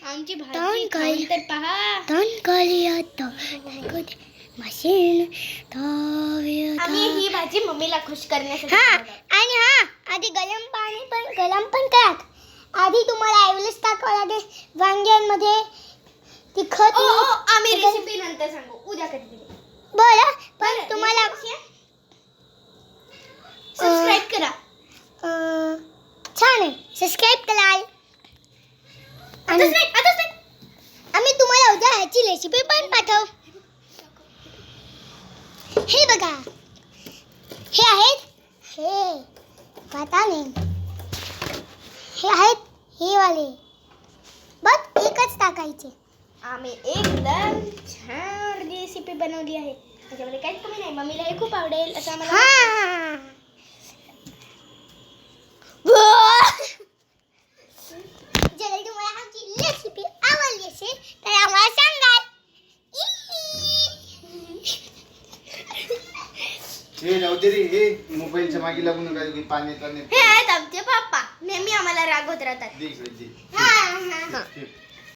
आमची भाजी खाऊन तर पहा. आम्ही ही भाजी मम्मीला खुश करण्यासाठी आणि आधी गरम पण करा. आधी तुम्हाला ॲव्हरेस्ट टाकावं लागेल वांग्यांमध्ये तिखट. आम्ही रेसिपी नंतर सांगू, उद्या कधी बरं. पण तुम्हाला सबस्क्राईब करा. छान आहे, सबस्क्राईब कराल. आणि आम्ही तुम्हाला उद्या ह्याची रेसिपी पण पाठवू. हे बघा, हे आहेत हे आहेत हे वाले. बघ, एकच टाकायचे. आम्ही एकदम छान रेसिपी बनवली आहे. त्याच्यामध्ये काहीच कमी नाही. मम्मीला हे खूप आवडेल असं आम्हाला. जर तुम्हाला आमची रेसिपी आवडली असेल तर आम्हाला सांगाल. हे नव्हते रे, हे मोबाईलच्या मागे लागून काय पाणी हे आहेत आमचे पप्पा, नेहमी आम्हाला रागवत राहतात. दे इकडे दे. हा.